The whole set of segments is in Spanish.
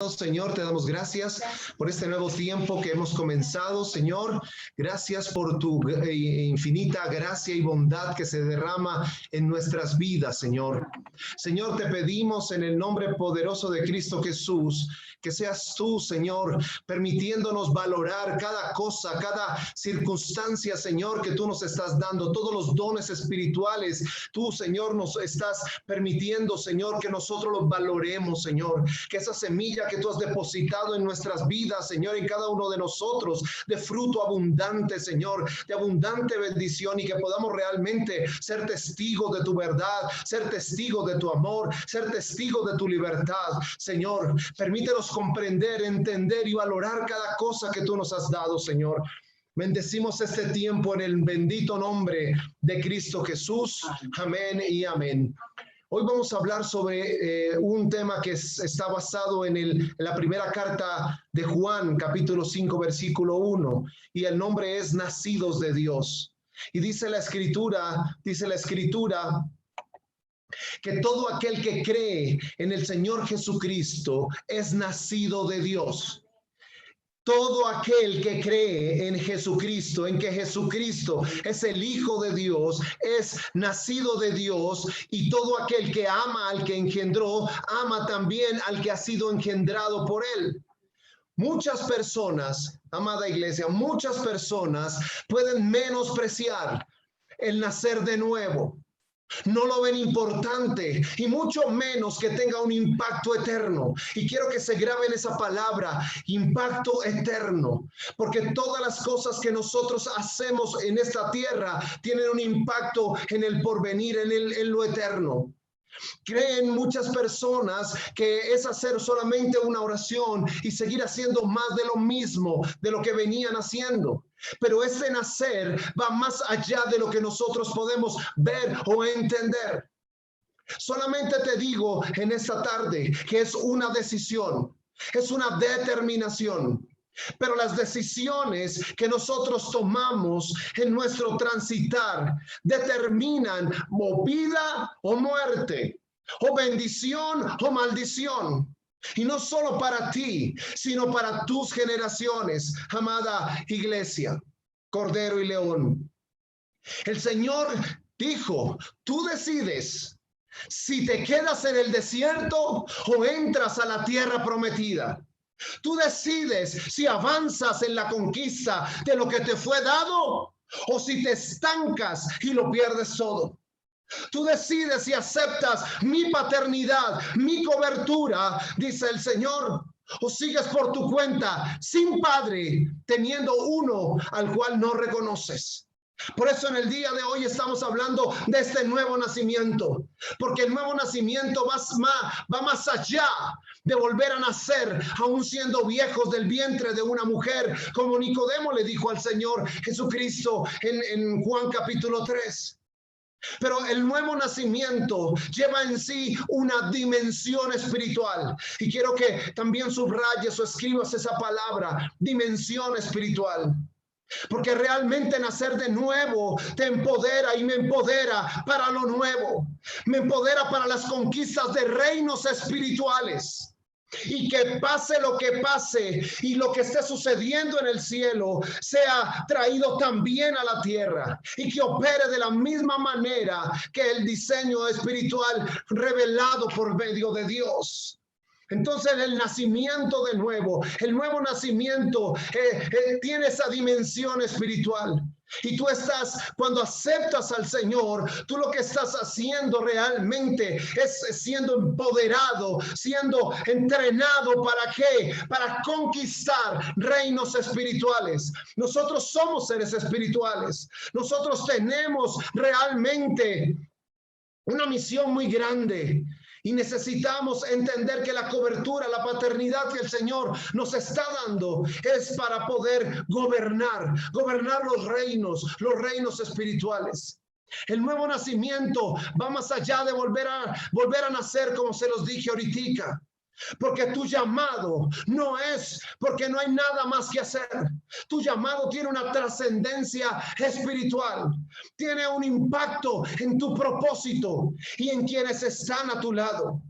Señor, te damos gracias por este nuevo tiempo que hemos comenzado, Señor. Gracias por tu infinita gracia y bondad que se derrama en nuestras vidas, Señor. Señor, te pedimos en el nombre poderoso de Cristo Jesús, que seas tú, Señor, permitiéndonos valorar cada cosa, cada circunstancia, Señor, que tú nos estás dando, todos los dones espirituales. Tú, Señor, nos estás permitiendo, Señor, que nosotros los valoremos, Señor, que esa semilla que tú has depositado en nuestras vidas, Señor, en cada uno de nosotros, de fruto abundante, Señor, de abundante bendición, y que podamos realmente ser testigos de tu verdad, ser testigos de tu amor, ser testigos de tu libertad. Señor, permítenos comprender, entender y valorar cada cosa que tú nos has dado, Señor. Bendecimos este tiempo en el bendito nombre de Cristo Jesús. Amén y amén. Hoy vamos a hablar sobre un tema que está basado en la primera carta de Juan, capítulo 5, versículo 1, y el nombre es Nacidos de Dios. Y dice la escritura, que todo aquel que cree en el Señor Jesucristo es nacido de Dios. Todo aquel que cree en Jesucristo, en que Jesucristo es el Hijo de Dios, es nacido de Dios, y todo aquel que ama al que engendró, ama también al que ha sido engendrado por él. Muchas personas, amada iglesia, muchas personas pueden menospreciar el nacer de nuevo. No lo ven importante, y mucho menos que tenga un impacto eterno. Y quiero que se graben esa palabra, impacto eterno, porque todas las cosas que nosotros hacemos en esta tierra tienen un impacto en el porvenir, en lo eterno. Creen muchas personas que es hacer solamente una oración y seguir haciendo más de lo mismo, de lo que venían haciendo. Pero ese nacer va más allá de lo que nosotros podemos ver o entender. Solamente te digo en esta tarde que es una decisión, es una determinación. Pero las decisiones que nosotros tomamos en nuestro transitar determinan o vida o muerte, o bendición o maldición. Y no solo para ti, sino para tus generaciones, amada iglesia, Cordero y León. El Señor dijo, tú decides si te quedas en el desierto o entras a la tierra prometida. Tú decides si avanzas en la conquista de lo que te fue dado o si te estancas y lo pierdes todo. Tú decides si aceptas mi paternidad, mi cobertura, dice el Señor, o sigues por tu cuenta sin padre, teniendo uno al cual no reconoces. Por eso en el día de hoy estamos hablando de este nuevo nacimiento, porque el nuevo nacimiento va más allá de volver a nacer, aún siendo viejos del vientre de una mujer, como Nicodemo le dijo al Señor Jesucristo en Juan capítulo 3. Pero el nuevo nacimiento lleva en sí una dimensión espiritual. Y quiero que también subrayes o escribas esa palabra, dimensión espiritual. Porque realmente nacer de nuevo te empodera y me empodera para lo nuevo. Me empodera para las conquistas de reinos espirituales. Y que pase lo que pase y lo que esté sucediendo en el cielo sea traído también a la tierra y que opere de la misma manera que el diseño espiritual revelado por medio de Dios. Entonces el nacimiento de nuevo, el nuevo nacimiento tiene esa dimensión espiritual. Y tú cuando aceptas al Señor, tú lo que estás haciendo realmente es siendo empoderado, siendo entrenado. ¿Para qué? Para conquistar reinos espirituales. Nosotros somos seres espirituales. Nosotros tenemos realmente una misión muy grande. Y necesitamos entender que la cobertura, la paternidad que el Señor nos está dando es para poder gobernar los reinos espirituales. El nuevo nacimiento va más allá de volver a nacer, como se los dije ahorita. Porque tu llamado no es porque no hay nada más que hacer. Tu llamado tiene una trascendencia espiritual. Tiene un impacto en tu propósito y en quienes están a tu lado.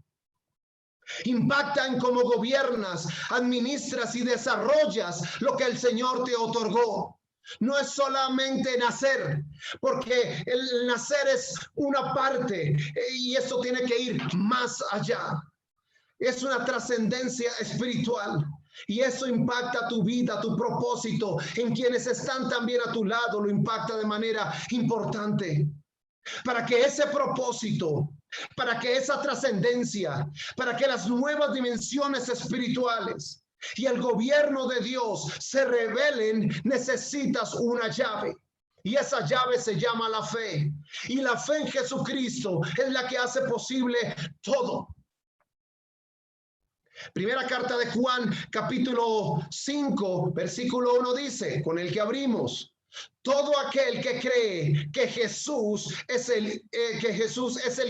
Impacta en cómo gobiernas, administras y desarrollas lo que el Señor te otorgó. No es solamente nacer, porque el nacer es una parte y esto tiene que ir más allá. Es una trascendencia espiritual y eso impacta tu vida, tu propósito, en quienes están también a tu lado, lo impacta de manera importante. Para que ese propósito, para que esa trascendencia, para que las nuevas dimensiones espirituales y el gobierno de Dios se revelen, necesitas una llave. Y esa llave se llama la fe. Y la fe en Jesucristo es la que hace posible todo. Primera carta de Juan, capítulo 5, versículo 1 dice, con el que abrimos: todo aquel que cree que Jesús es el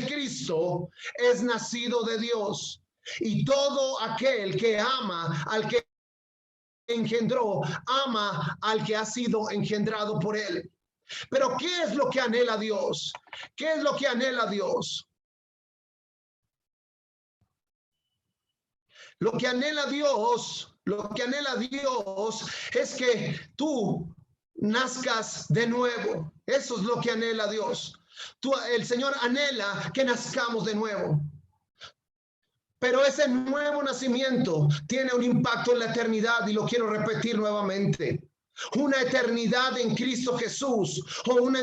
Cristo es nacido de Dios. Y todo aquel que ama al que engendró, ama al que ha sido engendrado por él. Pero ¿qué es lo que anhela Dios? ¿Qué es lo que anhela Dios? Lo que anhela Dios es que tú nazcas de nuevo. Eso es lo que anhela Dios. El Señor anhela que nazcamos de nuevo. Pero ese nuevo nacimiento tiene un impacto en la eternidad y lo quiero repetir nuevamente. Una eternidad en Cristo Jesús o una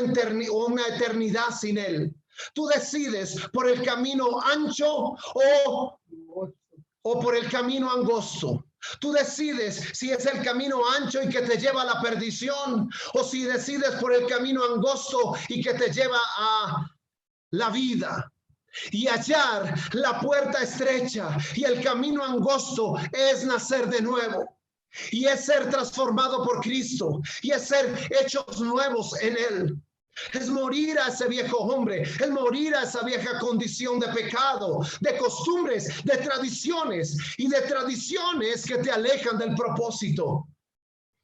eternidad sin Él. Tú decides por el camino ancho o por el camino angosto. Tú decides si es el camino ancho y que te lleva a la perdición o si decides por el camino angosto y que te lleva a la vida. Y hallar la puerta estrecha y el camino angosto es nacer de nuevo. Y es ser transformado por Cristo y es ser hechos nuevos en Él. Es morir a ese viejo hombre, es morir a esa vieja condición de pecado, de costumbres, de tradiciones y de tradiciones que te alejan del propósito.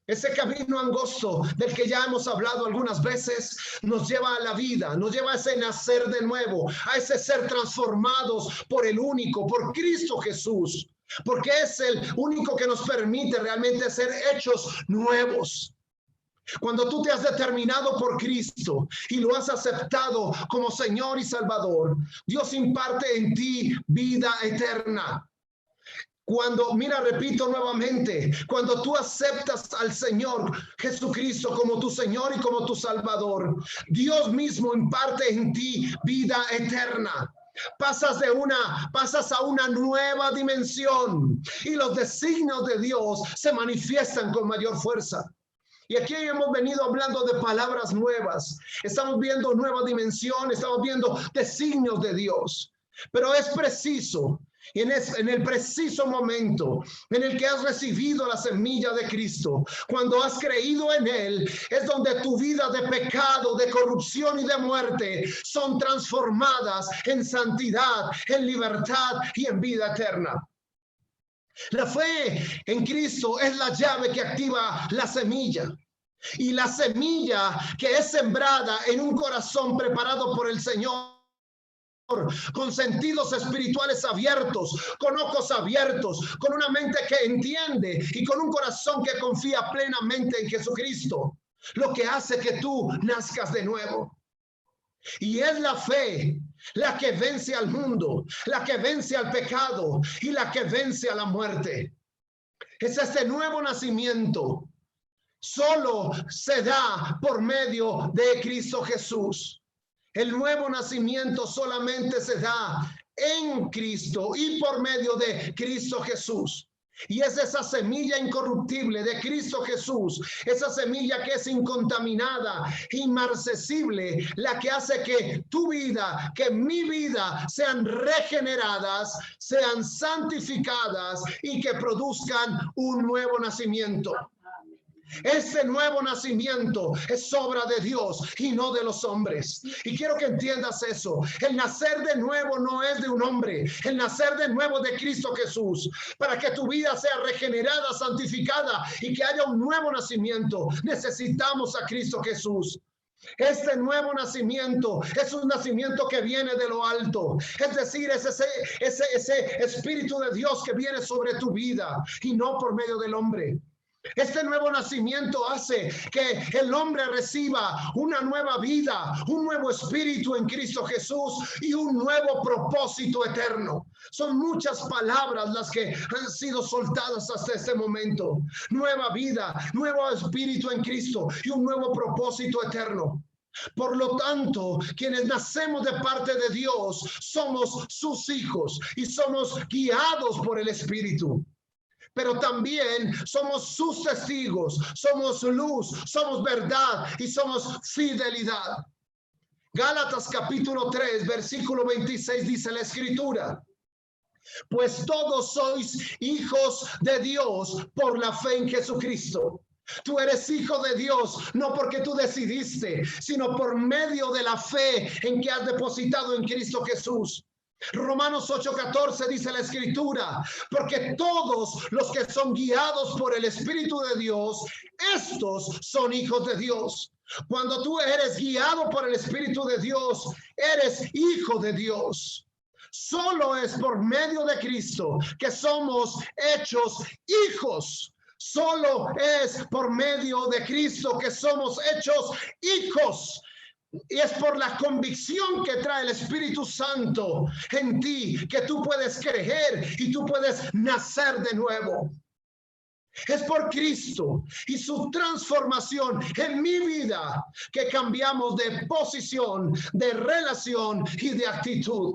Ese camino angosto del que ya hemos hablado algunas veces nos lleva a la vida, nos lleva a ese nacer de nuevo, a ese ser transformados por el único, por Cristo Jesús, porque es el único que nos permite realmente ser hechos nuevos. Cuando tú te has determinado por Cristo y lo has aceptado como Señor y Salvador, Dios imparte en ti vida eterna. Repito nuevamente, cuando tú aceptas al Señor Jesucristo como tu Señor y como tu Salvador, Dios mismo imparte en ti vida eterna. Pasas a una nueva dimensión y los designios de Dios se manifiestan con mayor fuerza. Y aquí hemos venido hablando de palabras nuevas. Estamos viendo nueva dimensión, estamos viendo designios de Dios. Pero es preciso, en el preciso momento en el que has recibido la semilla de Cristo, cuando has creído en Él, es donde tu vida de pecado, de corrupción y de muerte son transformadas en santidad, en libertad y en vida eterna. La fe en Cristo es la llave que activa la semilla. Y la semilla que es sembrada en un corazón preparado por el Señor, con sentidos espirituales abiertos, con ojos abiertos, con una mente que entiende y con un corazón que confía plenamente en Jesucristo, lo que hace que tú nazcas de nuevo. Y es la fe la que vence al mundo, la que vence al pecado y la que vence a la muerte. Es este nuevo nacimiento. Solo se da por medio de Cristo Jesús. El nuevo nacimiento solamente se da en Cristo y por medio de Cristo Jesús. Y es esa semilla incorruptible de Cristo Jesús, esa semilla que es incontaminada, inmarcesible, la que hace que tu vida, que mi vida sean regeneradas, sean santificadas y que produzcan un nuevo nacimiento. Ese nuevo nacimiento es obra de Dios y no de los hombres. Y quiero que entiendas eso. El nacer de nuevo no es de un hombre. El nacer de nuevo de Cristo Jesús. Para que tu vida sea regenerada, santificada y que haya un nuevo nacimiento, necesitamos a Cristo Jesús. Este nuevo nacimiento es un nacimiento que viene de lo alto. Es decir, es ese Espíritu de Dios que viene sobre tu vida y no por medio del hombre. Este nuevo nacimiento hace que el hombre reciba una nueva vida, un nuevo espíritu en Cristo Jesús y un nuevo propósito eterno. Son muchas palabras las que han sido soltadas hasta este momento. Nueva vida, nuevo espíritu en Cristo y un nuevo propósito eterno. Por lo tanto, quienes nacemos de parte de Dios somos sus hijos y somos guiados por el Espíritu. Pero también somos sus testigos, somos luz, somos verdad y somos fidelidad. Gálatas capítulo 3, versículo 26 dice la Escritura: pues todos sois hijos de Dios por la fe en Jesucristo. Tú eres hijo de Dios, no porque tú decidiste, sino por medio de la fe en que has depositado en Cristo Jesús. Romanos 8:14 dice la Escritura: porque todos los que son guiados por el Espíritu de Dios, estos son hijos de Dios. Cuando tú eres guiado por el Espíritu de Dios, eres hijo de Dios. Solo es por medio de Cristo que somos hechos hijos. Solo es por medio de Cristo que somos hechos hijos. Y es por la convicción que trae el Espíritu Santo en ti que tú puedes creer y tú puedes nacer de nuevo. Es por Cristo y su transformación en mi vida que cambiamos de posición, de relación y de actitud.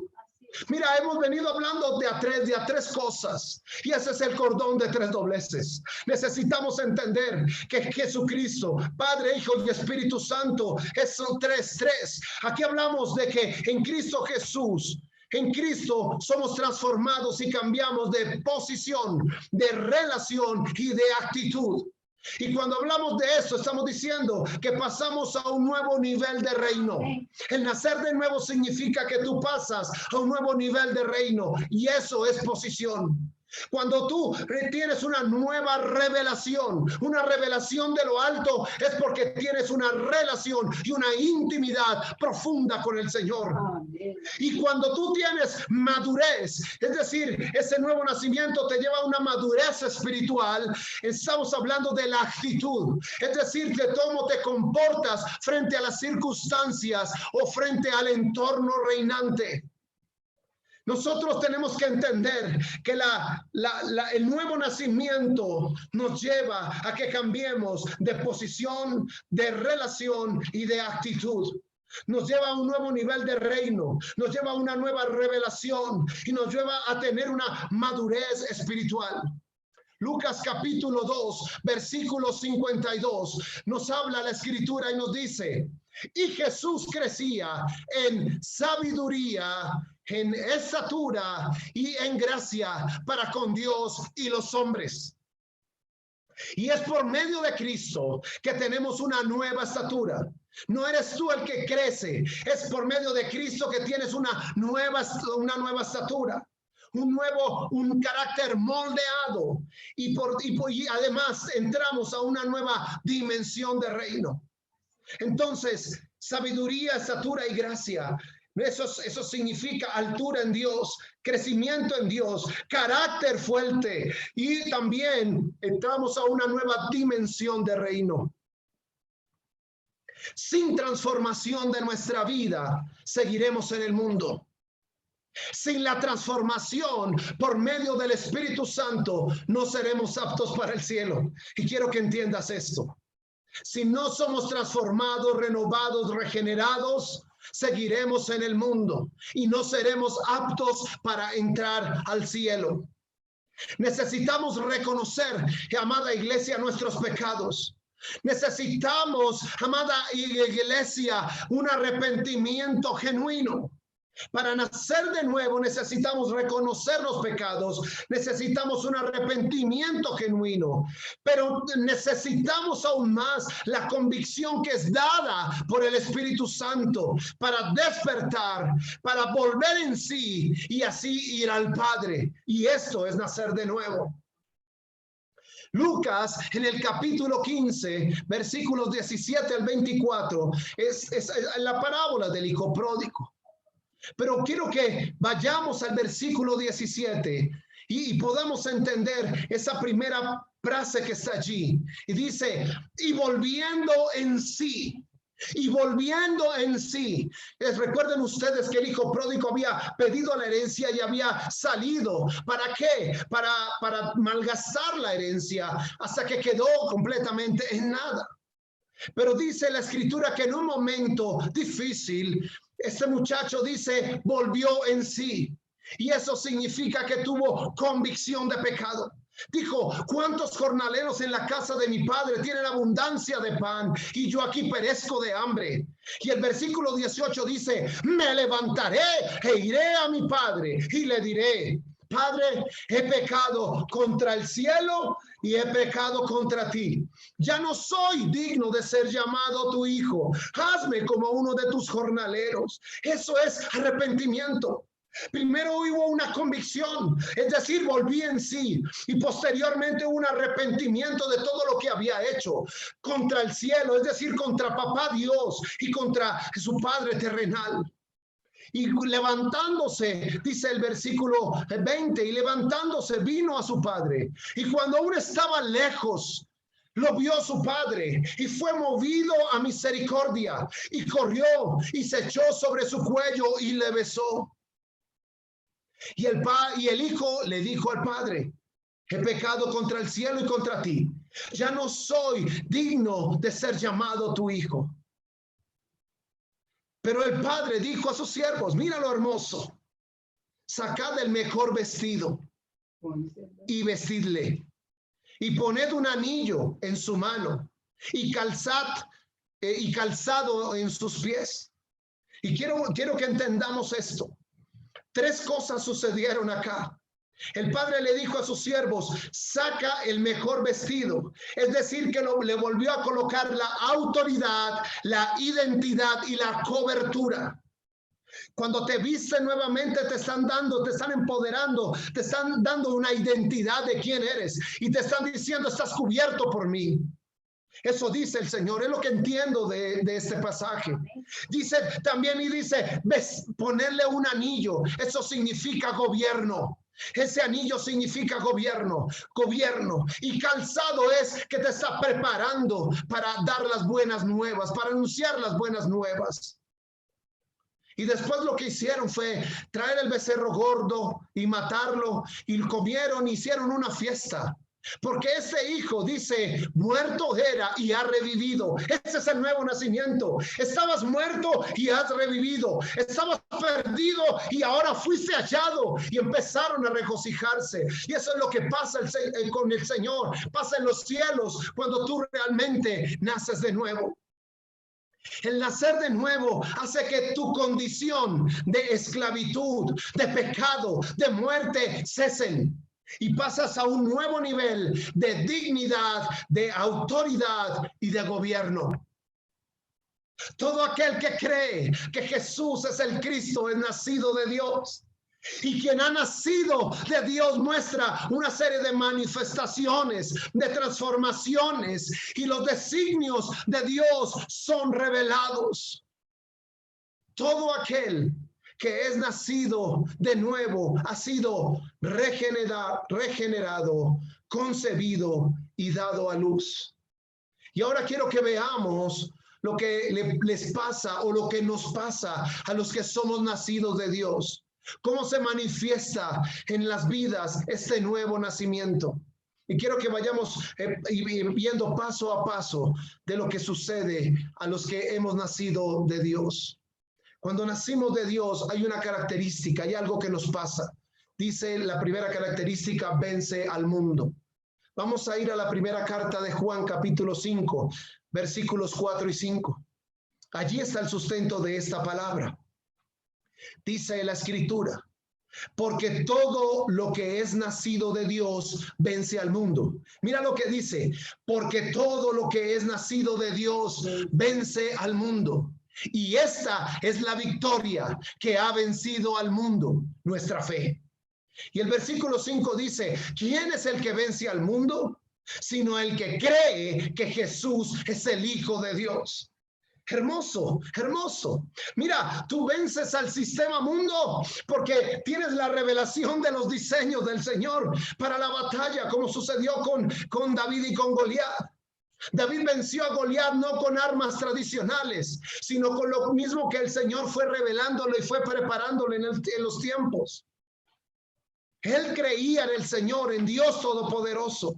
Mira, hemos venido hablando de a tres cosas, y ese es el cordón de tres dobleces. Necesitamos entender que Jesucristo, Padre, Hijo y Espíritu Santo, son tres. Aquí hablamos de que en Cristo Jesús, en Cristo somos transformados y cambiamos de posición, de relación y de actitud. Y cuando hablamos de esto, estamos diciendo que pasamos a un nuevo nivel de reino. El nacer de nuevo significa que tú pasas a un nuevo nivel de reino, y eso es posición. Cuando tú tienes una nueva revelación, una revelación de lo alto, es porque tienes una relación y una intimidad profunda con el Señor. Y cuando tú tienes madurez, es decir, ese nuevo nacimiento te lleva a una madurez espiritual, estamos hablando de la actitud, es decir, de cómo te comportas frente a las circunstancias o frente al entorno reinante. Nosotros tenemos que entender que el nuevo nacimiento nos lleva a que cambiemos de posición, de relación y de actitud. Nos lleva a un nuevo nivel de reino, nos lleva a una nueva revelación y nos lleva a tener una madurez espiritual. Lucas capítulo 2, versículo 52, nos habla la Escritura y nos dice: y Jesús crecía en sabiduría, en estatura y en gracia para con Dios y los hombres. Y es por medio de Cristo que tenemos una nueva estatura. No eres tú el que crece, es por medio de Cristo que tienes una nueva estatura. Un carácter moldeado y además entramos a una nueva dimensión de reino. Entonces, sabiduría, estatura y gracia, eso significa altura en Dios, crecimiento en Dios, carácter fuerte, y también entramos a una nueva dimensión de reino. Sin transformación de nuestra vida, seguiremos en el mundo. Sin la transformación por medio del Espíritu Santo, no seremos aptos para el cielo. Y quiero que entiendas esto. Si no somos transformados, renovados, regenerados, seguiremos en el mundo y no seremos aptos para entrar al cielo. Necesitamos reconocer, amada iglesia, nuestros pecados. Necesitamos, amada iglesia, un arrepentimiento genuino. Para nacer de nuevo necesitamos reconocer los pecados, necesitamos un arrepentimiento genuino, pero necesitamos aún más la convicción que es dada por el Espíritu Santo para despertar, para volver en sí y así ir al Padre. Y esto es nacer de nuevo. Lucas, en el capítulo 15, versículos 17 al 24, es la parábola del hijo pródigo. Pero quiero que vayamos al versículo 17 y podamos entender esa primera frase que está allí. Y dice, y volviendo en sí. Y volviendo en sí. Recuerden ustedes que el hijo pródigo había pedido la herencia y había salido. ¿Para qué? Para malgastar la herencia hasta que quedó completamente en nada. Pero dice la escritura que en un momento difícil, este muchacho dice, volvió en sí. Y eso significa que tuvo convicción de pecado. Dijo, ¿cuántos jornaleros en la casa de mi padre tienen abundancia de pan y yo aquí perezco de hambre? Y el versículo 18 dice, me levantaré e iré a mi padre y le diré, Padre, he pecado contra el cielo y he pecado contra ti. Ya no soy digno de ser llamado tu hijo. Hazme como uno de tus jornaleros. Eso es arrepentimiento. Primero hubo una convicción, es decir, volví en sí, y posteriormente un arrepentimiento de todo lo que había hecho contra el cielo, es decir, contra papá Dios y contra su padre terrenal. Y levantándose, dice el versículo 20, y levantándose vino a su padre. Y cuando aún estaba lejos, lo vio su padre y fue movido a misericordia y corrió y se echó sobre su cuello y le besó. Y el hijo le dijo al padre, he pecado contra el cielo y contra ti. Ya no soy digno de ser llamado tu hijo. Pero el padre dijo a sus siervos, mira lo hermoso, sacad el mejor vestido y vestidle, y poned un anillo en su mano, y calzado en sus pies. Y quiero que entendamos esto. Tres cosas sucedieron acá. El padre le dijo a sus siervos, saca el mejor vestido. Es decir, que le volvió a colocar la autoridad, la identidad y la cobertura. Cuando te visten nuevamente te están empoderando, te están dando una identidad de quién eres y te están diciendo, estás cubierto por mí. Eso dice el Señor, es lo que entiendo de este pasaje. Dice también y dice, ponerle un anillo, eso significa gobierno. Ese anillo significa gobierno. Y calzado es que te está preparando para dar las buenas nuevas, para anunciar las buenas nuevas. Y después lo que hicieron fue traer el becerro gordo y matarlo, y comieron, hicieron una fiesta. Porque ese hijo, dice, muerto era y ha revivido. Ese es el nuevo nacimiento. Estabas muerto y has revivido. Estabas perdido y ahora fuiste hallado. Y empezaron a regocijarse. Y eso es lo que pasa con el Señor. Pasa en los cielos cuando tú realmente naces de nuevo. El nacer de nuevo hace que tu condición de esclavitud, de pecado, de muerte cesen. Y pasas a un nuevo nivel de dignidad, de autoridad y de gobierno. Todo aquel que cree que Jesús es el Cristo, es nacido de Dios. Y quien ha nacido de Dios muestra una serie de manifestaciones, de transformaciones, y los designios de Dios son revelados. Todo aquel que es nacido de nuevo ha sido regenerado, concebido y dado a luz. Y ahora quiero que veamos lo que les pasa o lo que nos pasa a los que somos nacidos de Dios. Cómo se manifiesta en las vidas este nuevo nacimiento. Y quiero que vayamos viendo paso a paso de lo que sucede a los que hemos nacido de Dios. Cuando nacimos de Dios hay una característica, hay algo que nos pasa. Dice la primera característica, vence al mundo. Vamos a ir a la primera carta de Juan, capítulo 5, versículos 4 y 5. Allí está el sustento de esta palabra. Dice la escritura, porque todo lo que es nacido de Dios vence al mundo. Mira lo que dice, porque todo lo que es nacido de Dios vence al mundo. Y esta es la victoria que ha vencido al mundo, nuestra fe. Y el versículo 5 dice, ¿quién es el que vence al mundo? sino el que cree que Jesús es el Hijo de Dios. Hermoso, hermoso. Mira, tú vences al sistema mundo porque tienes la revelación de los diseños del Señor para la batalla, como sucedió con David y con Goliat. David venció a Goliat no con armas tradicionales, sino con lo mismo que el Señor fue revelándole y fue preparándole en los tiempos. Él creía en el Señor, en Dios Todopoderoso.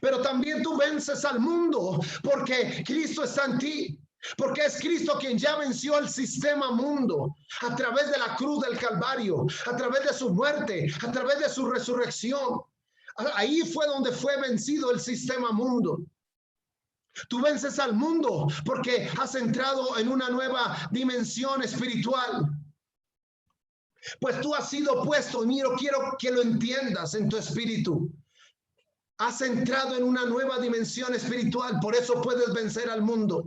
Pero también tú vences al mundo porque Cristo está en ti. Porque es Cristo quien ya venció el sistema mundo a través de la cruz del Calvario, a través de su muerte, a través de su resurrección. Ahí fue donde fue vencido el sistema mundo. Tú vences al mundo porque has entrado en una nueva dimensión espiritual. Pues tú has sido puesto, mira, quiero que lo entiendas en tu espíritu. Has entrado en una nueva dimensión espiritual, por eso puedes vencer al mundo.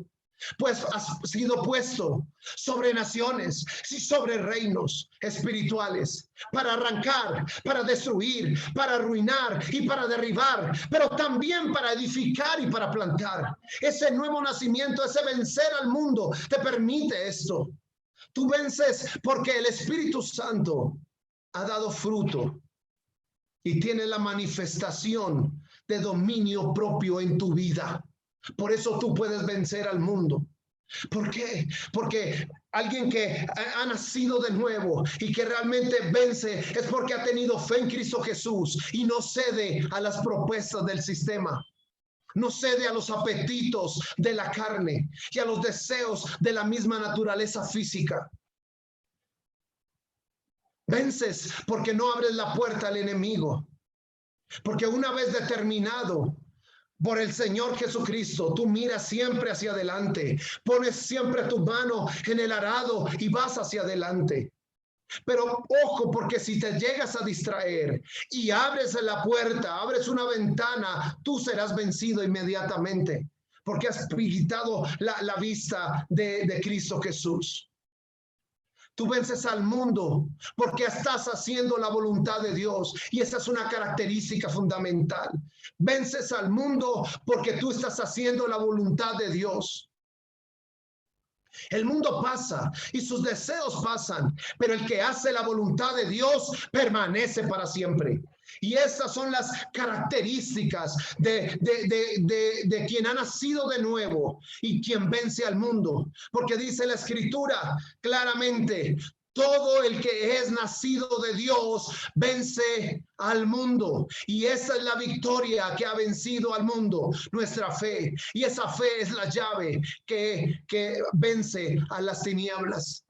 Pues has sido puesto sobre naciones y sobre reinos espirituales para arrancar, para destruir, para arruinar y para derribar, pero también para edificar y para plantar. Ese nuevo nacimiento, ese vencer al mundo, te permite esto. Tú vences porque el Espíritu Santo ha dado fruto y tiene la manifestación de dominio propio en tu vida. Por eso tú puedes vencer al mundo. ¿Por qué? Porque alguien que ha nacido de nuevo y que realmente vence es porque ha tenido fe en Cristo Jesús y no cede a las propuestas del sistema. No cede a los apetitos de la carne y a los deseos de la misma naturaleza física. Vences porque no abres la puerta al enemigo. Porque una vez determinado por el Señor Jesucristo, tú miras siempre hacia adelante, pones siempre tu mano en el arado y vas hacia adelante. Pero ojo, porque si te llegas a distraer y abres la puerta, abres una ventana, tú serás vencido inmediatamente, porque has quitado la vista de Cristo Jesús. Tú vences al mundo porque estás haciendo la voluntad de Dios y esa es una característica fundamental. Vences al mundo porque tú estás haciendo la voluntad de Dios. El mundo pasa y sus deseos pasan, pero el que hace la voluntad de Dios permanece para siempre. Y esas son las características de quien ha nacido de nuevo y quien vence al mundo. Porque dice la Escritura claramente, todo el que es nacido de Dios vence al mundo. Y esa es la victoria que ha vencido al mundo, nuestra fe. Y esa fe es la llave que vence a las tinieblas.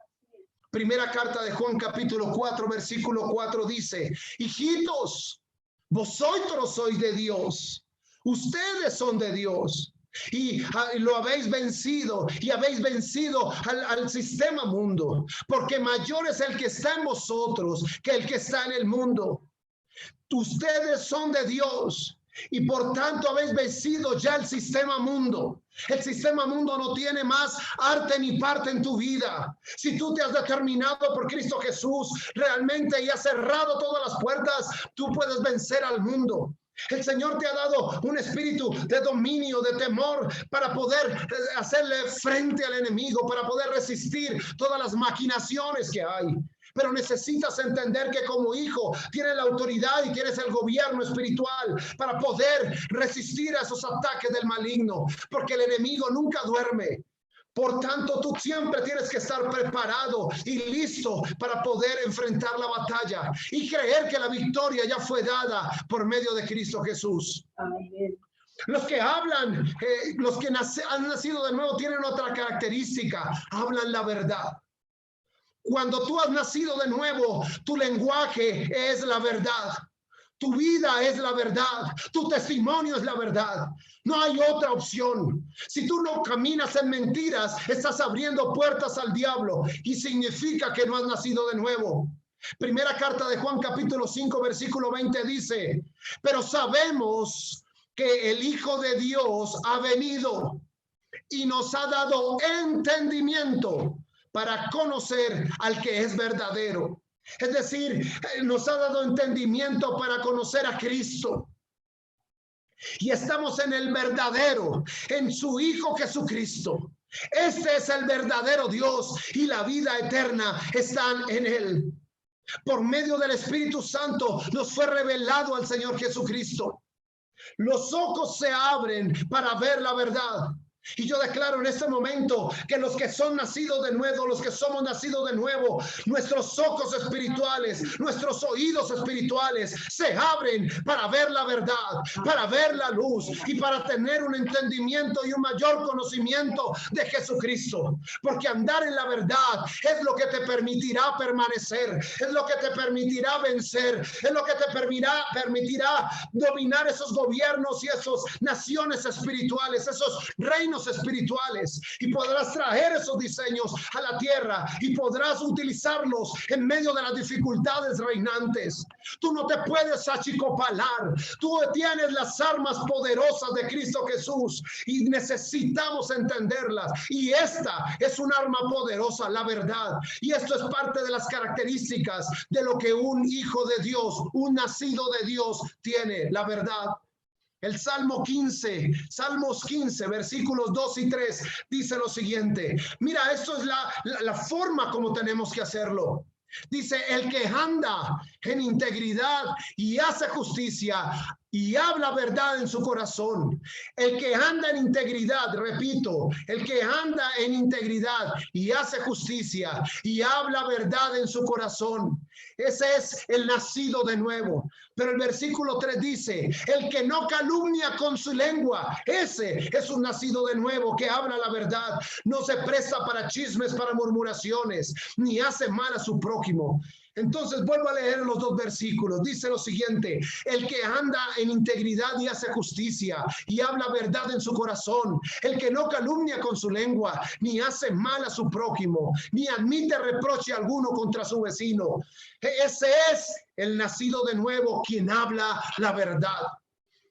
Primera carta de Juan capítulo 4, versículo 4 dice, hijitos, vosotros sois de Dios, ustedes son de Dios. Y lo habéis vencido y habéis vencido al sistema mundo, porque mayor es el que está en vosotros que el que está en el mundo. Ustedes son de Dios y por tanto habéis vencido ya el sistema mundo. El sistema mundo no tiene más arte ni parte en tu vida. Si tú te has determinado por Cristo Jesús realmente y has cerrado todas las puertas, tú puedes vencer al mundo. El Señor te ha dado un espíritu de dominio, de temor, para poder hacerle frente al enemigo, para poder resistir todas las maquinaciones que hay. Pero necesitas entender que como hijo tienes la autoridad y tienes el gobierno espiritual para poder resistir a esos ataques del maligno, porque el enemigo nunca duerme. Por tanto, tú siempre tienes que estar preparado y listo para poder enfrentar la batalla y creer que la victoria ya fue dada por medio de Cristo Jesús. Amén. Los que hablan, los que han nacido de nuevo tienen otra característica, hablan la verdad. Cuando tú has nacido de nuevo, tu lenguaje es la verdad. Tu vida es la verdad, tu testimonio es la verdad. No hay otra opción. Si tú no caminas en mentiras, estás abriendo puertas al diablo y significa que no has nacido de nuevo. Primera carta de Juan capítulo 5 versículo 20 dice, pero sabemos que el Hijo de Dios ha venido y nos ha dado entendimiento para conocer al que es verdadero. Es decir, nos ha dado entendimiento para conocer a Cristo. Y estamos en el verdadero, en su Hijo Jesucristo. Este es el verdadero Dios y la vida eterna están en él. Por medio del Espíritu Santo nos fue revelado al Señor Jesucristo. Los ojos se abren para ver la verdad. Y yo declaro en este momento que los que son nacidos de nuevo, los que somos nacidos de nuevo, nuestros ojos espirituales, nuestros oídos espirituales se abren para ver la verdad, para ver la luz y para tener un entendimiento y un mayor conocimiento de Jesucristo. Porque andar en la verdad es lo que te permitirá permanecer, es lo que te permitirá vencer, es lo que te permitirá dominar esos gobiernos y esas naciones espirituales, esos reinos espirituales, y podrás traer esos diseños a la tierra y podrás utilizarlos en medio de las dificultades reinantes. Tú no te puedes achicopalar, tú tienes las armas poderosas de Cristo Jesús y necesitamos entenderlas, y esta es un arma poderosa, la verdad, y esto es parte de las características de lo que un hijo de Dios, un nacido de Dios tiene, la verdad. El Salmos 15, versículos 2 y 3, dice lo siguiente. Mira, esto es la forma como tenemos que hacerlo. Dice, el que anda en integridad y hace justicia y habla verdad en su corazón. El que anda en integridad, repito, el que anda en integridad y hace justicia y habla verdad en su corazón. Ese es el nacido de nuevo. Pero el versículo 3 dice, el que no calumnia con su lengua, ese es un nacido de nuevo que habla la verdad. No se presta para chismes, para murmuraciones, ni hace mal a su prójimo. Entonces vuelvo a leer los dos versículos. Dice lo siguiente, el que anda en integridad y hace justicia y habla verdad en su corazón, el que no calumnia con su lengua, ni hace mal a su prójimo, ni admite reproche alguno contra su vecino. Ese es el nacido de nuevo, quien habla la verdad.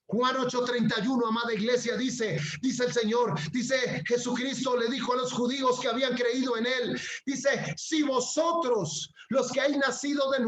Juan 8:31, amada iglesia, dice el Señor, dice Jesucristo le dijo a los judíos que habían creído en él, dice, si vosotros, los que han nacido de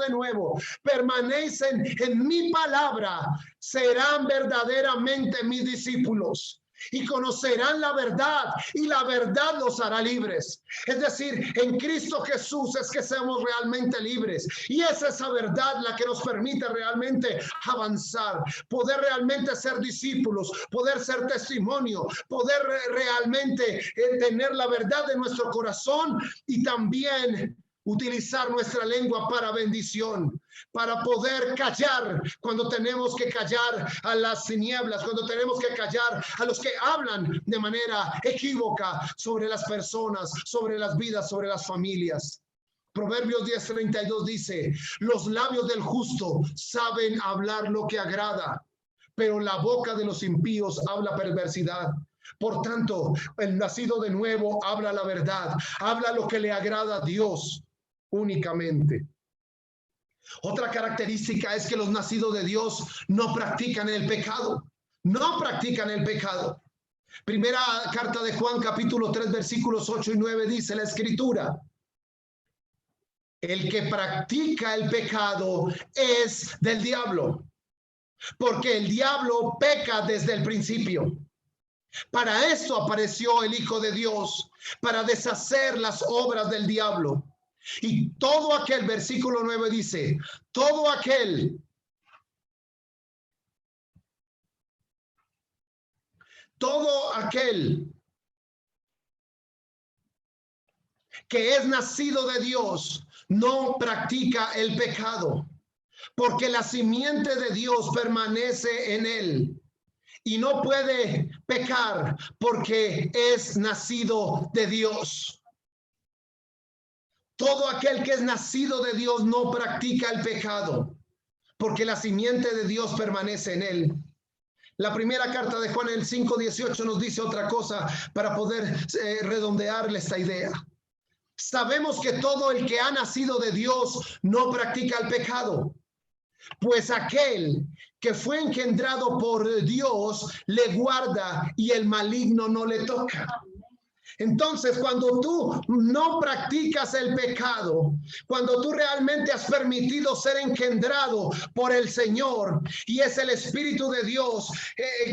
nuevo, permanecen en mi palabra, serán verdaderamente mis discípulos. Y conocerán la verdad, y la verdad los hará libres. Es decir, en Cristo Jesús es que somos realmente libres, y es esa verdad la que nos permite realmente avanzar, poder realmente ser discípulos, poder ser testimonio, poder realmente tener la verdad en nuestro corazón y también utilizar nuestra lengua para bendición, para poder callar cuando tenemos que callar a las tinieblas, cuando tenemos que callar a los que hablan de manera equívoca sobre las personas, sobre las vidas, sobre las familias. Proverbios 10:32 dice, los labios del justo saben hablar lo que agrada, pero la boca de los impíos habla perversidad. Por tanto, el nacido de nuevo habla la verdad, habla lo que le agrada a Dios únicamente. Otra característica es que los nacidos de Dios no practican el pecado. No practican el pecado. Primera carta de Juan, capítulo 3, versículos 8 y 9, dice la Escritura: el que practica el pecado es del diablo, porque el diablo peca desde el principio. Para esto apareció el Hijo de Dios, para deshacer las obras del diablo. Y todo aquel, versículo 9 dice, todo aquel que es nacido de Dios no practica el pecado, porque la simiente de Dios permanece en él y no puede pecar porque es nacido de Dios. Todo aquel que es nacido de Dios no practica el pecado, porque la simiente de Dios permanece en él. La primera carta de Juan, el 5:18, nos dice otra cosa para poder redondearle esta idea. Sabemos que todo el que ha nacido de Dios no practica el pecado, pues aquel que fue engendrado por Dios le guarda y el maligno no le toca. Entonces, cuando tú no practicas el pecado, cuando tú realmente has permitido ser engendrado por el Señor y es el Espíritu de Dios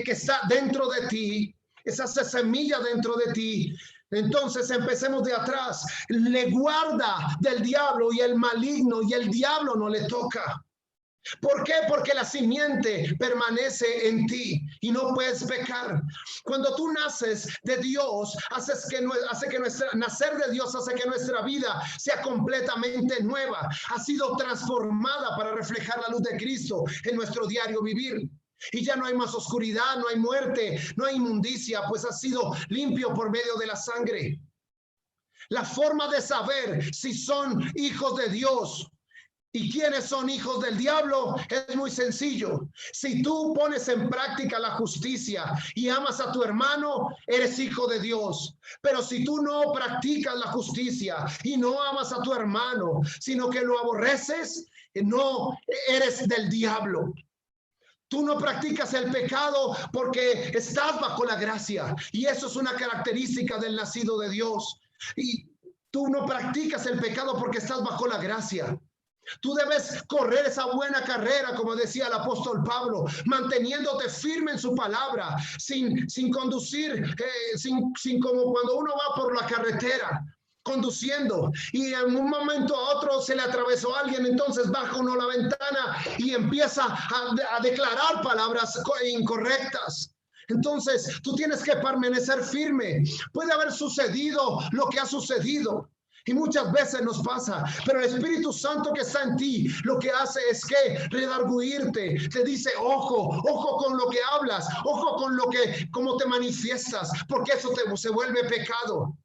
que está dentro de ti, esa semilla dentro de ti, entonces empecemos de atrás. Le guarda del diablo y el maligno, y el diablo no le toca. ¿Por qué? Porque la simiente permanece en ti y no puedes pecar. Cuando tú naces de Dios, nacer de Dios hace que nuestra vida sea completamente nueva. Ha sido transformada para reflejar la luz de Cristo en nuestro diario vivir. Y ya no hay más oscuridad, no hay muerte, no hay inmundicia, pues ha sido limpio por medio de la sangre. La forma de saber si son hijos de Dios y quiénes son hijos del diablo es muy sencillo. Si tú pones en práctica la justicia y amas a tu hermano, eres hijo de Dios. Pero si tú no practicas la justicia y no amas a tu hermano, sino que lo aborreces, no eres del diablo. Tú no practicas el pecado porque estás bajo la gracia, y eso es una característica del nacido de Dios. Y tú no practicas el pecado porque estás bajo la gracia. Tú debes correr esa buena carrera, como decía el apóstol Pablo, manteniéndote firme en su palabra, sin conducir, sin como cuando uno va por la carretera conduciendo y en un momento a otro se le atravesó a alguien, entonces baja uno la ventana y empieza a declarar palabras incorrectas. Entonces tú tienes que permanecer firme. Puede haber sucedido lo que ha sucedido y muchas veces nos pasa, pero el Espíritu Santo que está en ti lo que hace es que redarguirte, te dice ojo con lo que hablas, ojo con lo que, cómo te manifiestas, porque eso se vuelve pecado.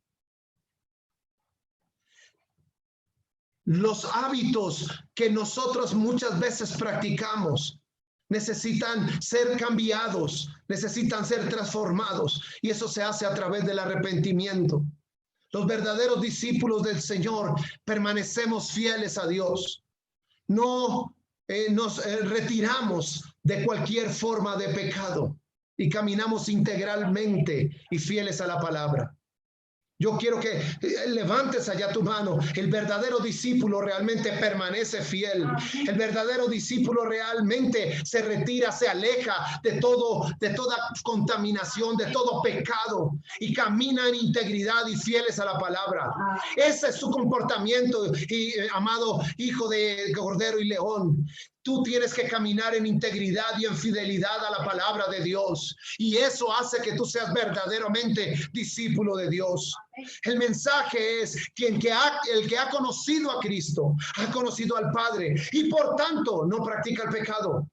Los hábitos que nosotros muchas veces practicamos necesitan ser cambiados, necesitan ser transformados, y eso se hace a través del arrepentimiento. Los verdaderos discípulos del Señor permanecemos fieles a Dios. No nos retiramos de cualquier forma de pecado y caminamos integralmente y fieles a la palabra. Yo quiero que levantes allá tu mano. El verdadero discípulo realmente permanece fiel. El verdadero discípulo realmente se retira, se aleja de toda contaminación, de todo pecado, y camina en integridad y fieles a la palabra. Ese es su comportamiento, y amado hijo de Cordero y León. Tú tienes que caminar en integridad y en fidelidad a la palabra de Dios. Y eso hace que tú seas verdaderamente discípulo de Dios. El mensaje es que el que ha conocido a Cristo, ha conocido al Padre, y por tanto no practica el pecado.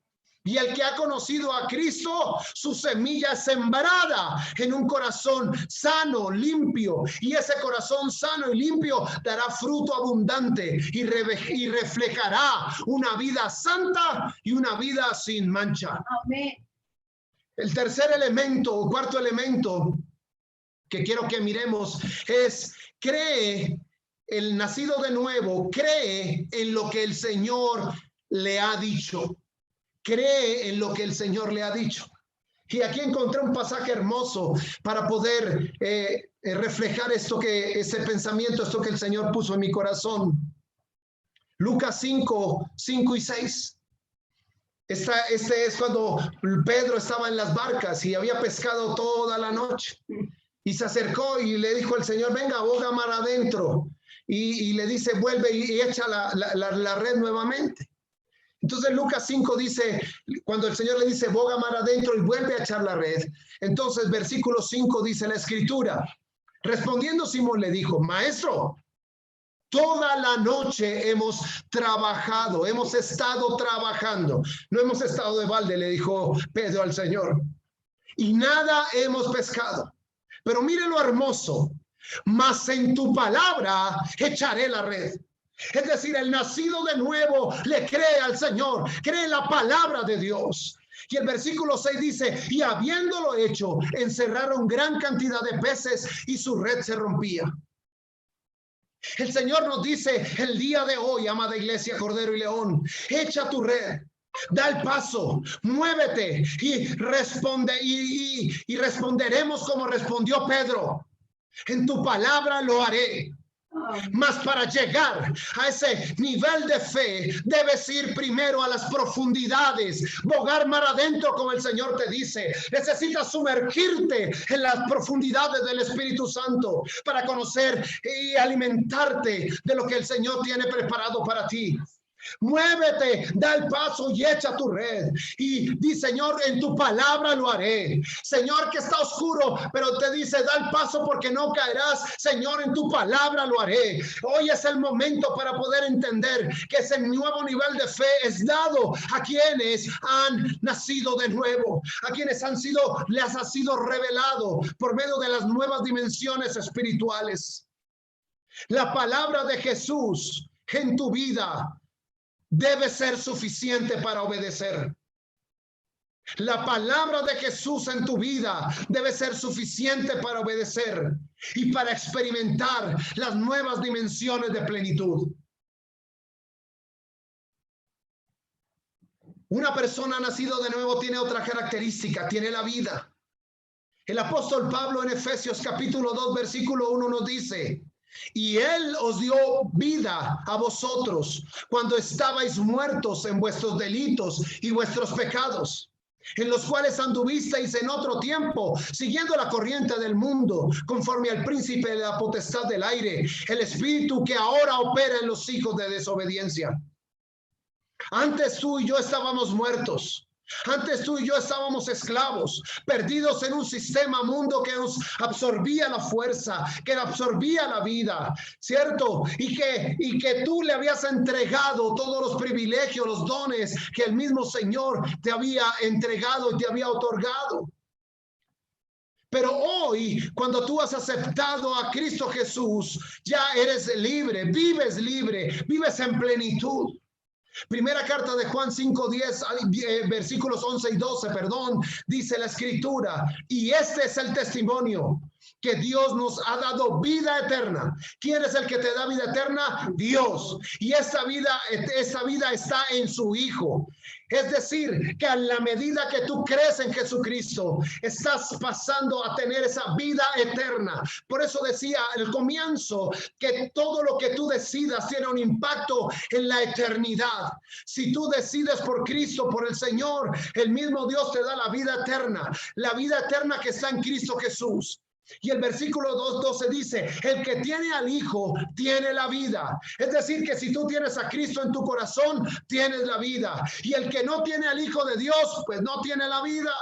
Y el que ha conocido a Cristo, su semilla es sembrada en un corazón sano, limpio. Y ese corazón sano y limpio dará fruto abundante y reflejará una vida santa y una vida sin mancha. Amén. El tercer elemento, o cuarto elemento que quiero que miremos es: cree, el nacido de nuevo, cree en lo que el Señor le ha dicho. Cree en lo que el Señor le ha dicho. Y aquí encontré un pasaje hermoso para poder reflejar ese pensamiento, esto que el Señor puso en mi corazón. Lucas 5, 5 y 6. Este es cuando Pedro estaba en las barcas y había pescado toda la noche. Y se acercó y le dijo al Señor: venga, boga mar adentro. Y le dice: vuelve y echa la red nuevamente. Entonces Lucas 5 dice, cuando el Señor le dice boga mar adentro y vuelve a echar la red, entonces versículo 5 dice la escritura: respondiendo Simón le dijo: maestro, toda la noche hemos trabajado, hemos estado trabajando, no hemos estado de balde, le dijo Pedro al Señor, y nada hemos pescado. Pero mire lo hermoso: mas en tu palabra echaré la red. Es decir, el nacido de nuevo le cree al Señor, cree la palabra de Dios. Y el versículo 6 dice: y habiéndolo hecho, encerraron gran cantidad de peces y su red se rompía. El Señor nos dice el día de hoy, amada iglesia Cordero y León: echa tu red, da el paso, muévete y responde, y responderemos como respondió Pedro. En tu palabra lo haré. Mas para llegar a ese nivel de fe, debes ir primero a las profundidades, bogar mar adentro, como el Señor te dice. Necesitas sumergirte en las profundidades del Espíritu Santo para conocer y alimentarte de lo que el Señor tiene preparado para ti. Muévete, da el paso y echa tu red y di: Señor, en tu palabra lo haré. Señor, que está oscuro, pero te dice: da el paso porque no caerás. Señor, en tu palabra lo haré. Hoy es el momento para poder entender que ese nuevo nivel de fe es dado a quienes han nacido de nuevo, a quienes les ha sido revelado por medio de las nuevas dimensiones espirituales. La palabra de Jesús en tu vida debe ser suficiente para obedecer. La palabra de Jesús en tu vida debe ser suficiente para obedecer y para experimentar las nuevas dimensiones de plenitud. Una persona nacida de nuevo tiene otra característica, tiene la vida. El apóstol Pablo en Efesios capítulo 2 versículo 1 nos dice: y él os dio vida a vosotros cuando estabais muertos en vuestros delitos y vuestros pecados, en los cuales anduvisteis en otro tiempo, siguiendo la corriente del mundo, conforme al príncipe de la potestad del aire, el espíritu que ahora opera en los hijos de desobediencia. Antes tú y yo estábamos muertos. Antes tú y yo estábamos esclavos, perdidos en un sistema mundo que nos absorbía la fuerza, que absorbía la vida, ¿cierto? Y que tú le habías entregado todos los privilegios, los dones que el mismo Señor te había entregado y te había otorgado. Pero hoy, cuando tú has aceptado a Cristo Jesús, ya eres libre, vives en plenitud. Primera carta de Juan 5:10, versículos 11 y 12, dice la escritura: y este es el testimonio, que Dios nos ha dado vida eterna. ¿Quién es el que te da vida eterna? Dios. Y esta vida está en su Hijo. Es decir, que a la medida que tú crees en Jesucristo, estás pasando a tener esa vida eterna. Por eso decía al comienzo que todo lo que tú decidas tiene un impacto en la eternidad. Si tú decides por Cristo, por el Señor, el mismo Dios te da la vida eterna que está en Cristo Jesús. Y el versículo 2:12 dice: el que tiene al Hijo tiene la vida. Es decir, que si tú tienes a Cristo en tu corazón, tienes la vida. Y el que no tiene al Hijo de Dios, pues no tiene la vida.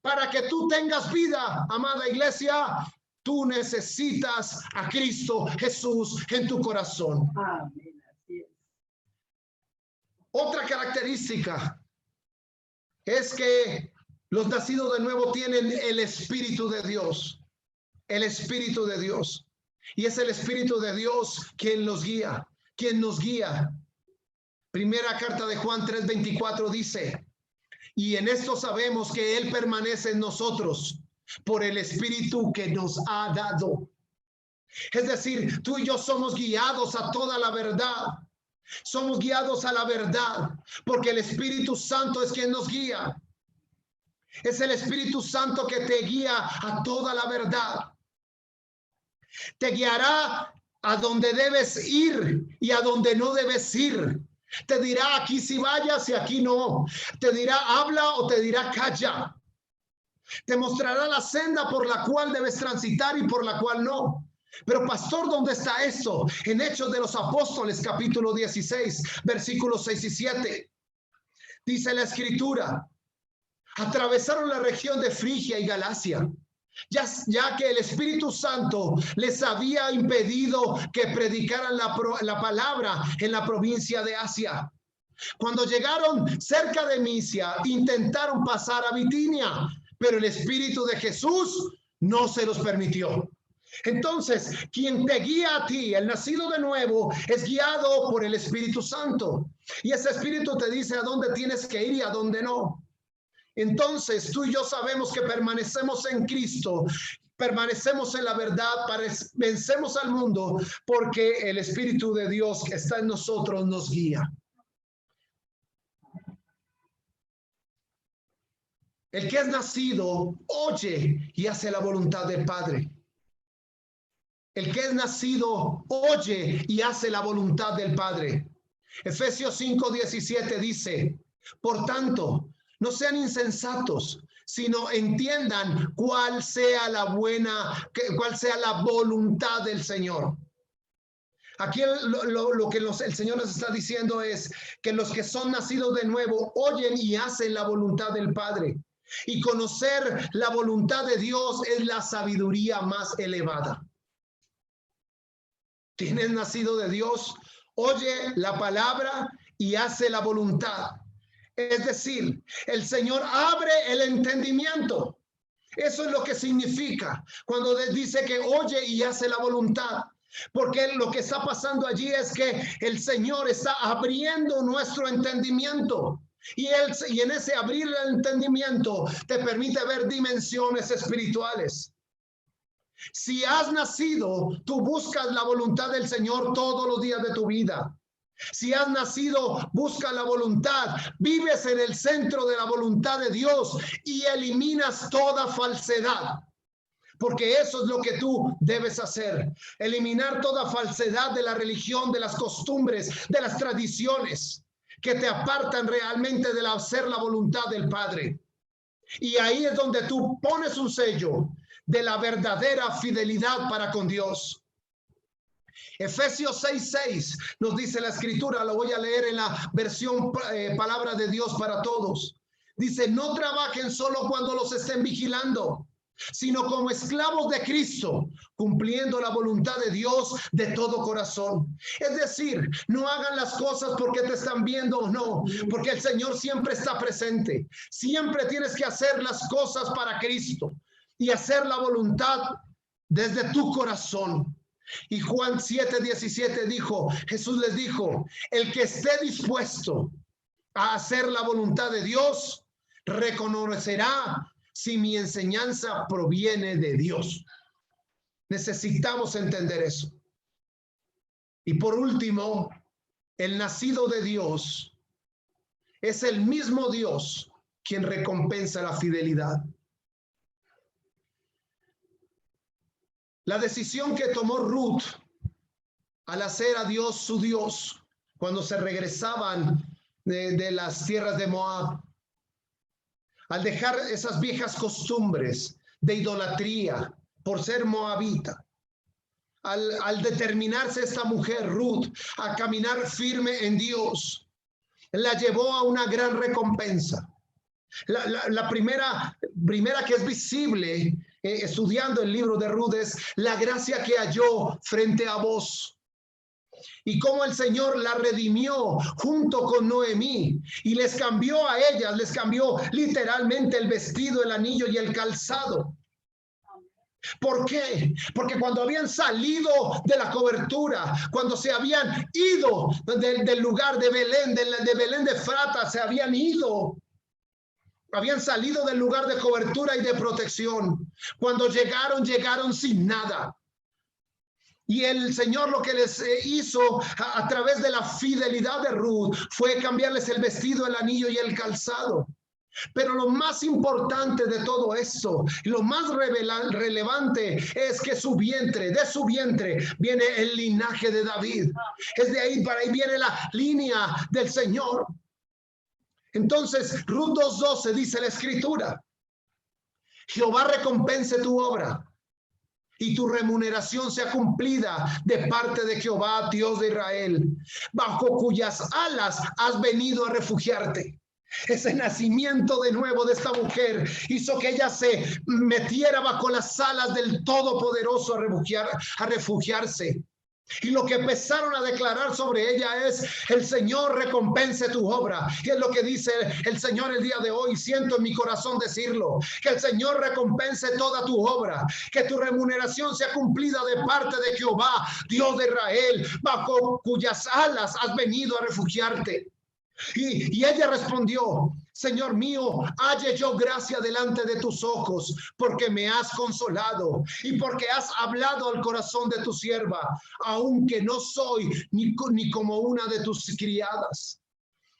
Para que tú tengas vida, amada iglesia, tú necesitas a Cristo Jesús en tu corazón. Amén. Así es. Otra característica es que los nacidos de nuevo tienen el Espíritu de Dios. El Espíritu de Dios. Y es el Espíritu de Dios quien nos guía. Primera carta de Juan 3:24 dice: y en esto sabemos que Él permanece en nosotros por el Espíritu que nos ha dado. Es decir, tú y yo somos guiados a toda la verdad. Somos guiados a la verdad porque el Espíritu Santo es quien nos guía. Es el Espíritu Santo que te guía a toda la verdad. Te guiará a donde debes ir y a donde no debes ir. Te dirá: aquí sí vayas y aquí no. Te dirá: habla, o te dirá: calla. Te mostrará la senda por la cual debes transitar y por la cual no. Pero pastor, ¿dónde está esto? En Hechos de los Apóstoles capítulo 16, versículos 6 y 7. Dice la escritura: atravesaron la región de Frigia y Galacia, ya que el Espíritu Santo les había impedido que predicaran la palabra en la provincia de Asia. Cuando llegaron cerca de Misia, intentaron pasar a Bitinia, pero el Espíritu de Jesús no se los permitió. Entonces, quien te guía a ti, el nacido de nuevo, es guiado por el Espíritu Santo. Y ese Espíritu te dice a dónde tienes que ir y a dónde no. Entonces tú y yo sabemos que permanecemos en Cristo, permanecemos en la verdad, vencemos al mundo, porque el Espíritu de Dios que está en nosotros nos guía. El que es nacido oye y hace la voluntad del Padre. El que es nacido oye y hace la voluntad del Padre. Efesios 5:17 dice, por tanto, no sean insensatos, sino entiendan cuál sea la voluntad del Señor. Aquí lo que el Señor nos está diciendo es que los que son nacidos de nuevo oyen y hacen la voluntad del Padre. Y conocer la voluntad de Dios es la sabiduría más elevada. ¿Tienes nacido de Dios? Oye la palabra y hace la voluntad. Es decir, el Señor abre el entendimiento. Eso es lo que significa cuando dice que oye y hace la voluntad. Porque lo que está pasando allí es que el Señor está abriendo nuestro entendimiento. Y en ese abrir el entendimiento te permite ver dimensiones espirituales. Si has nacido, tú buscas la voluntad del Señor todos los días de tu vida. Si has nacido, busca la voluntad, vives en el centro de la voluntad de Dios y eliminas toda falsedad. Porque eso es lo que tú debes hacer. Eliminar toda falsedad de la religión, de las costumbres, de las tradiciones que te apartan realmente de hacer la voluntad del Padre. Y ahí es donde tú pones un sello de la verdadera fidelidad para con Dios. Efesios 6:6 nos dice la escritura, lo voy a leer en la versión Palabra de Dios para Todos. Dice, no trabajen solo cuando los estén vigilando, sino como esclavos de Cristo, cumpliendo la voluntad de Dios de todo corazón. Es decir, no hagan las cosas porque te están viendo o no, porque el Señor siempre está presente. Siempre tienes que hacer las cosas para Cristo y hacer la voluntad desde tu corazón. Y Juan 7:17 dijo, Jesús les dijo, el que esté dispuesto a hacer la voluntad de Dios, reconocerá si mi enseñanza proviene de Dios. Necesitamos entender eso. Y por último, el nacido de Dios es el mismo Dios quien recompensa la fidelidad. La decisión que tomó Ruth al hacer a Dios su Dios cuando se regresaban de las tierras de Moab, al dejar esas viejas costumbres de idolatría por ser moabita, al determinarse esta mujer, Ruth, a caminar firme en Dios, la llevó a una gran recompensa. La primera que es visible estudiando el libro de Ruth es la gracia que halló frente a vos. Y cómo el Señor la redimió junto con Noemí y les cambió a ellas, les cambió literalmente el vestido, el anillo y el calzado. ¿Por qué? Porque cuando habían salido de la cobertura, cuando se habían ido del lugar de Belén, de Belén de Efrata, se habían ido. Habían salido del lugar de cobertura y de protección. Cuando llegaron sin nada. Y el Señor lo que les hizo a través de la fidelidad de Ruth fue cambiarles el vestido, el anillo y el calzado. Pero lo más importante de todo esto, lo más relevante es que de su vientre viene el linaje de David. Es de ahí, para ahí viene la línea del Señor. Entonces, Ruth 2:12 dice la escritura, Jehová recompense tu obra y tu remuneración sea cumplida de parte de Jehová, Dios de Israel, bajo cuyas alas has venido a refugiarte. Ese nacimiento de nuevo de esta mujer hizo que ella se metiera bajo las alas del Todopoderoso a refugiarse. Y lo que empezaron a declarar sobre ella es: el Señor recompense tu obra. Y es lo que dice el Señor el día de hoy. Siento en mi corazón decirlo: que el Señor recompense toda tu obra, que tu remuneración sea cumplida de parte de Jehová, Dios de Israel, bajo cuyas alas has venido a refugiarte. Y ella respondió: Señor mío, halle yo gracia delante de tus ojos, porque me has consolado y porque has hablado al corazón de tu sierva, aunque no soy ni como una de tus criadas.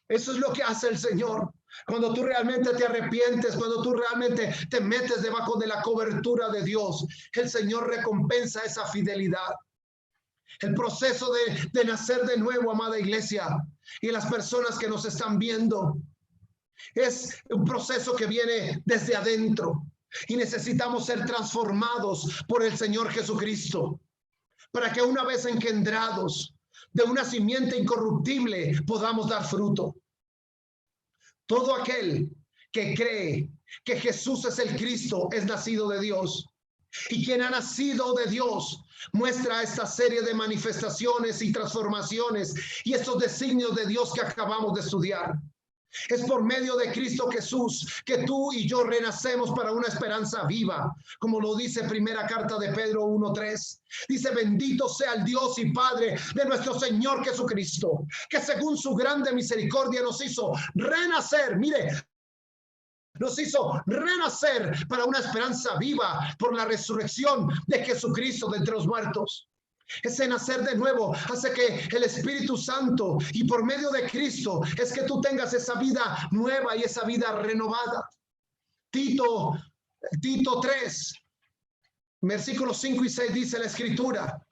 Eso es lo que hace el Señor. Cuando tú realmente te arrepientes, cuando tú realmente te metes debajo de la cobertura de Dios, el Señor recompensa esa fidelidad. El proceso de nacer de nuevo, amada iglesia, y las personas que nos están viendo, es un proceso que viene desde adentro. Y necesitamos ser transformados por el Señor Jesucristo, para que una vez engendrados de una simiente incorruptible podamos dar fruto. Todo aquel que cree que Jesús es el Cristo es nacido de Dios. Y quien ha nacido de Dios muestra esta serie de manifestaciones y transformaciones y estos designios de Dios que acabamos de estudiar. Es por medio de Cristo Jesús que tú y yo renacemos para una esperanza viva, como lo dice primera carta de Pedro 1:3. Dice: bendito sea el Dios y Padre de nuestro Señor Jesucristo, que según su grande misericordia nos hizo renacer. Mire, nos hizo renacer para una esperanza viva por la resurrección de Jesucristo de entre los muertos. Ese nacer de nuevo hace que el Espíritu Santo, y por medio de Cristo, es que tú tengas esa vida nueva y esa vida renovada. Tito 3, versículos 5 y 6 dice la Escritura: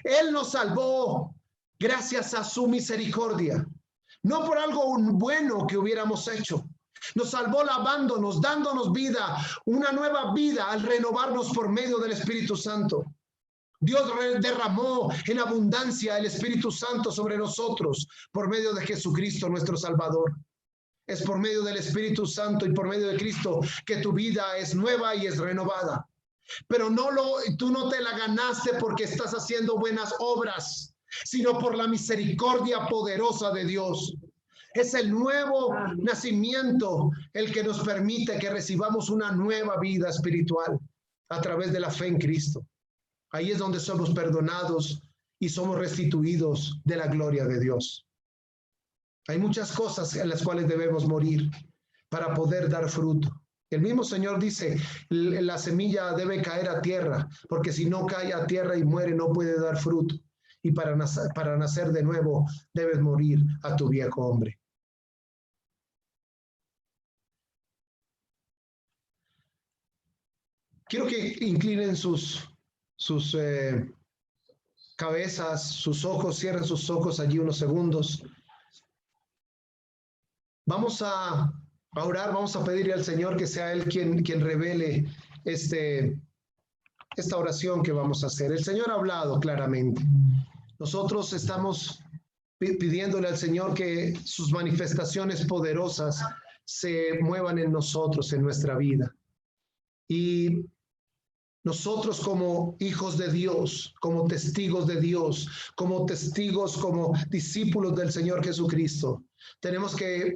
Él nos salvó gracias a su misericordia, no por algo bueno que hubiéramos hecho. Nos salvó lavándonos, dándonos vida, una nueva vida al renovarnos por medio del Espíritu Santo. Dios derramó en abundancia el Espíritu Santo sobre nosotros por medio de Jesucristo nuestro Salvador. Es por medio del Espíritu Santo y por medio de Cristo que tu vida es nueva y es renovada. Pero tú no te la ganaste porque estás haciendo buenas obras, sino por la misericordia poderosa de Dios. Es el nuevo nacimiento el que nos permite que recibamos una nueva vida espiritual a través de la fe en Cristo. Ahí es donde somos perdonados y somos restituidos de la gloria de Dios. Hay muchas cosas en las cuales debemos morir para poder dar fruto. El mismo Señor dice: la semilla debe caer a tierra, porque si no cae a tierra y muere, no puede dar fruto. Y para nacer de nuevo, debes morir a tu viejo hombre. Quiero que inclinen sus cabezas, sus ojos, cierren sus ojos allí unos segundos. Vamos a orar, vamos a pedirle al Señor que sea Él quien revele esta oración que vamos a hacer. El Señor ha hablado claramente. Nosotros estamos pidiéndole al Señor que sus manifestaciones poderosas se muevan en nosotros, en nuestra vida. Y nosotros como hijos de Dios, como testigos de Dios, como testigos, como discípulos del Señor Jesucristo, tenemos que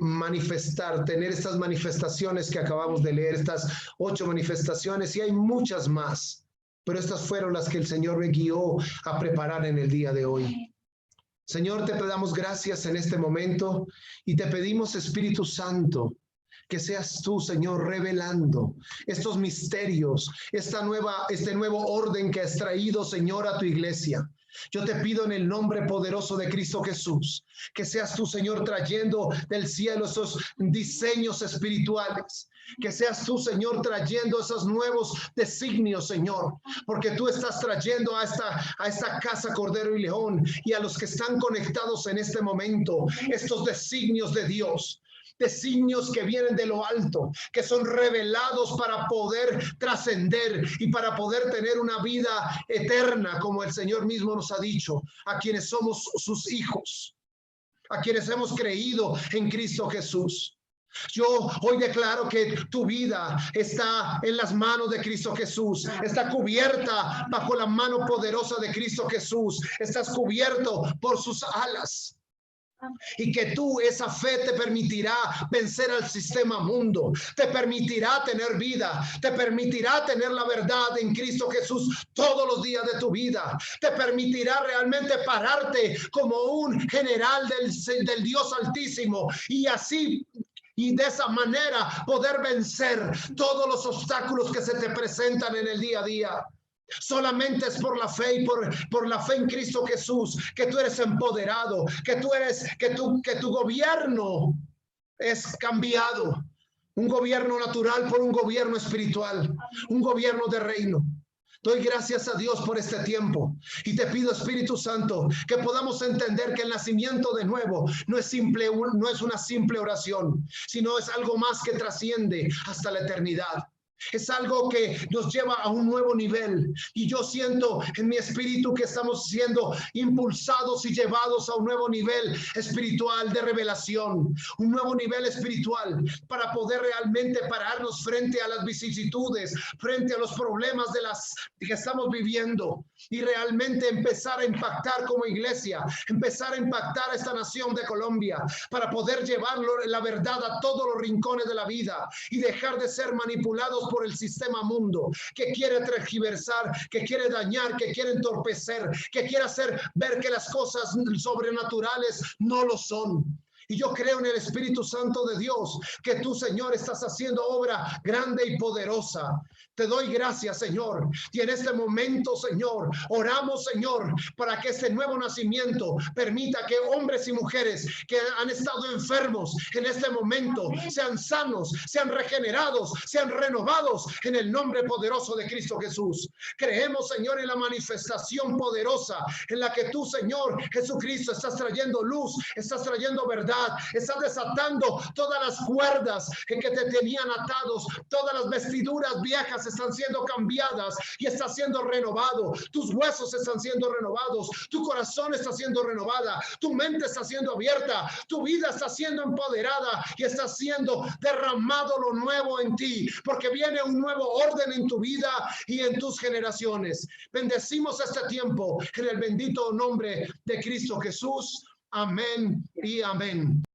tener estas manifestaciones que acabamos de leer, estas 8 manifestaciones, y hay muchas más, pero estas fueron las que el Señor me guió a preparar en el día de hoy. Señor, te damos gracias en este momento y te pedimos, Espíritu Santo, que seas tú, Señor, revelando estos misterios, este nuevo orden que has traído, Señor, a tu iglesia. Yo te pido en el nombre poderoso de Cristo Jesús, que seas tú, Señor, trayendo del cielo esos diseños espirituales. Que seas tú, Señor, trayendo esos nuevos designios, Señor, porque tú estás trayendo a esta casa Cordero y León y a los que están conectados en este momento, estos designios de Dios. Designios que vienen de lo alto, que son revelados para poder trascender y para poder tener una vida eterna, como el Señor mismo nos ha dicho, a quienes somos sus hijos, a quienes hemos creído en Cristo Jesús. Yo hoy declaro que tu vida está en las manos de Cristo Jesús, está cubierta bajo la mano poderosa de Cristo Jesús, estás cubierto por sus alas. Y que tú, esa fe te permitirá vencer al sistema mundo, te permitirá tener vida, te permitirá tener la verdad en Cristo Jesús todos los días de tu vida, te permitirá realmente pararte como un general del Dios Altísimo y así y de esa manera poder vencer todos los obstáculos que se te presentan en el día a día. Solamente es por la fe y por la fe en Cristo Jesús que tú eres empoderado, que tu gobierno es cambiado. Un gobierno natural por un gobierno espiritual, un gobierno de reino. Doy gracias a Dios por este tiempo y te pido, Espíritu Santo, que podamos entender que el nacimiento de nuevo no es una simple oración, sino es algo más que trasciende hasta la eternidad. Es algo que nos lleva a un nuevo nivel y yo siento en mi espíritu que estamos siendo impulsados y llevados a un nuevo nivel espiritual de revelación, un nuevo nivel espiritual para poder realmente pararnos frente a las vicisitudes, frente a los problemas de las que estamos viviendo y realmente empezar a impactar como iglesia, empezar a impactar a esta nación de Colombia para poder llevar la verdad a todos los rincones de la vida y dejar de ser manipulados por el sistema mundo que quiere tergiversar, que quiere dañar, que quiere entorpecer, que quiere hacer ver que las cosas sobrenaturales no lo son. Y yo creo en el Espíritu Santo de Dios, que tú, Señor, estás haciendo obra grande y poderosa. Te doy gracias, Señor. Y en este momento, Señor, oramos, Señor, para que este nuevo nacimiento permita que hombres y mujeres que han estado enfermos en este momento sean sanos, sean regenerados, sean renovados en el nombre poderoso de Cristo Jesús. Creemos, Señor, en la manifestación poderosa en la que tú, Señor Jesucristo, estás trayendo luz, estás trayendo verdad. Estás desatando todas las cuerdas que te tenían atados, todas las vestiduras viejas están siendo cambiadas y está siendo renovado. Tus huesos están siendo renovados, tu corazón está siendo renovada, tu mente está siendo abierta, tu vida está siendo empoderada y está siendo derramado lo nuevo en ti, porque viene un nuevo orden en tu vida y en tus generaciones. Bendecimos este tiempo en el bendito nombre de Cristo Jesús. Amén y amén.